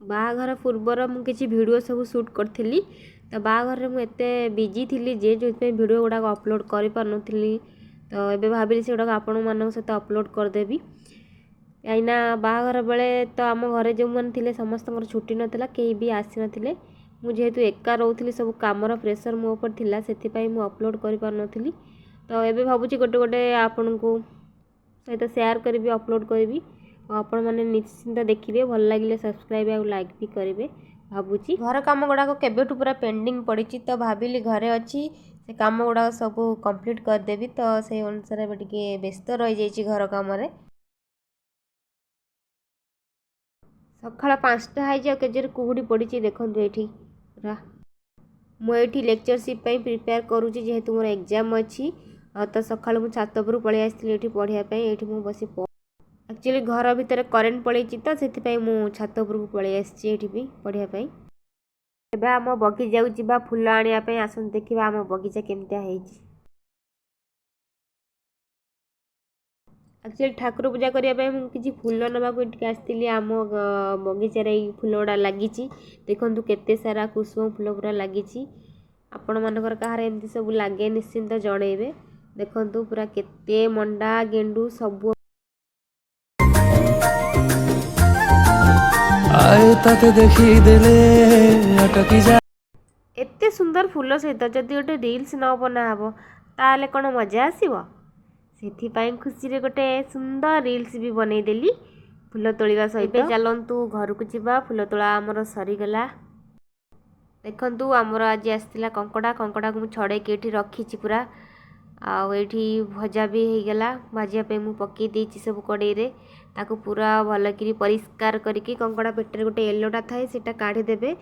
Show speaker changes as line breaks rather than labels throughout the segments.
बाहाघर पूर्वर मु किसी वीडियो सब शूट करी। तो बाहाघर में एते बिजी थी जे जो वीडियो गुड़ाक अपलोड कर पार्नी। तो ये भाविली से गुड़ाक आपण मान सहित अपलोड करदेवी कहीं बाहाघर बेले तो आम घरे जो मैंने समस्त छुट्टी नाला कहीं भी आसी ना मुझे एका रोली सब कमर प्रेसर मो ऊपर थिला से अपलोड कर पार्नी। तो ये भावुँ गोटे गोटे आपण को सहित शेयर करी अपलोड करी आपण मैंने निश्चिंत देखिए भल लगे सब्सक्राइब और लाइक भी करेंगे। भावुची घर कम गुड़ाक केबेठू पूरा पेंडिंग पड़ी तो भाविली घरे अच्छी से कम गुड़ाक सब कंप्लीट करदेवी। तो से अनुसार टे व्यस्त रही जाइए घर कम सका 5टा है केजर कुहुड़ी पड़ी देखो ये पूरा मुझे लेक्चरशिप प्रिपेयर करुँची जेहेतु मोर एग्जाम अच्छी। तो सका मुझे छात उपरू पलि आसती पढ़ाई ये मुझे बस एक्चुअली घर भितर करेन्ट पलि तो से मुझे छात उपरू पलि आसी भी पढ़ाई। एबे आम बगीचा जा फूल आने आसन देखा आम बगीचा केमतिया है। एक्चुअली ठाकुर पूजा करने मुझे फूल नाक आसती आम बगीचार फूल गुड़ा लगी देखु केते सारा कुसुम फूल गुड़ा लगी आपण मानकर कहार एमती सब लगे निश्चिंत जनइबे। देखु पूरा केते मंडा गेंडू सब एते सुंदर फूल सहित जदि गोटे रील्स न बनाब ताले कौन मजा आसब से खुशी गोटे सुंदर रील्स भी बनईदेली फूल तोड़ा सहित। चलतु घर को जीवा फूल तोड़ा आमर सरीगला। देखु आमर आज आसला कंकड़ा कंकड़ा को छड़े के रखी पूरा आठी भजा भी होगला भाजापी मुझे पकई देती सब कड़े ताकू पूरा भलक परिष्कार करके कंकड़ा पेटर गोटे येलोटा थाए से काढ़ीदेवे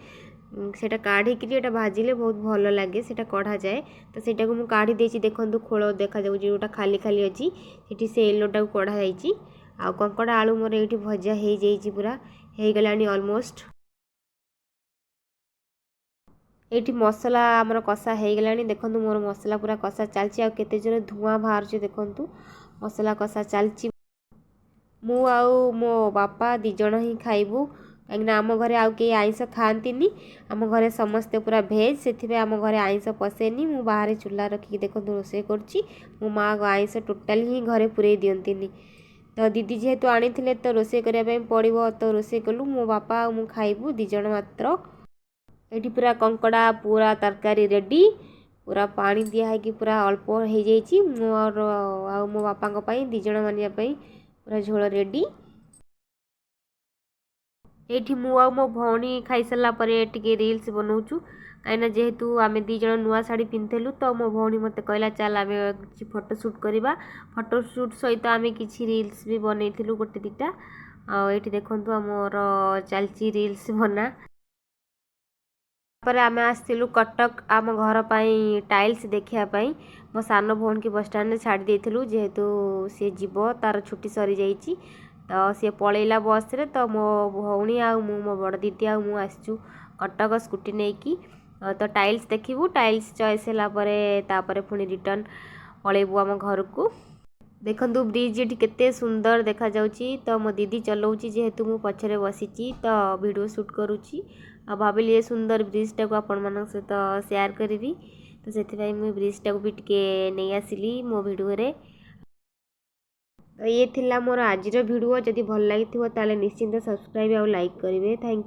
सेटा काढ़ी भाजिले बहुत भल लगे से कढ़ा जाए। तो सेटा को मुझे काढ़ी देती देखो खोल देखा जोटा खाली खाली अच्छी से येलोटा को कढ़ा जाइए आ कंकड़ा आलू मोर ये भजा हो जाइए पूरा हो गला ऑलमोस्ट। ये मसला आमर कषा हो गला देखो मोर मसला पूरा कषा चलती आ केते जोर धुआं बाहर देखु मसला कषा चलती मु आउ मो बापा दिज ही खाइबू कहीं आम घरे आउ कई आइंस खाती आम घरे समस्ते पूरा भेज से आम घरे आइंस पशेनी मु बाहर चूल्हा रखिक देखो रोषे करुँची मो माँ आइंस टोटाल ही घरे पूरे दिंती। तो दीदी जेहेतु आनी तो रोषे करने पड़ो तो रोषे कलु मो बापा आ खाइबू दिज मात्र। ये पूरा कंकड़ा पूरा तरकारी रेडी पूरा पानी दिखाई पूरा अल्प हो जाइए मोर आ मो बापा दिज मानिया पूरा झोल रेडी। ये मु आ मो भौणी खाई सारा टे रील्स बनाऊँ कहीं जेहेतु आम दीज नुआ शाढ़ी पिंधलु तो मो भौणी मत कहला चल आम फोटो शूट करवा फोटो शूट सहित आम कि रील्स भी बनईलु गोटे दीटा ये देखु आमर चलची रील्स बना पर आम आसलु कटक आम घर पर टाइल्स देखापी मो सान भौणी की बस स्टाण्ड छाड़ी देलु जेहेतु सी जीव तार छुट्टी सरी जाइए तो सी पलैला बस रे। तो मो भौणी आ मो बड़ दीदी आ मु आसचु कटक स्कूटी नहीं कि तो टाइल्स देखू टाइल्स चॉइस है पुणी रिटर्न पलैबू आम घर को। देखु ब्रिज ये केते सुंदर देखा जाउची तो मो दीदी चलाऊँगी जेहेतु मु पछरे बसी तो वीडियो शूट करुँची आ भाविली ये सुंदर ब्रिजटा को आपण मान सहित शेयर करी तो से मुझे ब्रिजटा को भी टिके नहीं आसिली मो वीडियो रे। तो ये थिला मोर आज वीडियो जदि भल लगी निश्चिंत सब्सक्राइब और लाइक करेंगे। Thank you.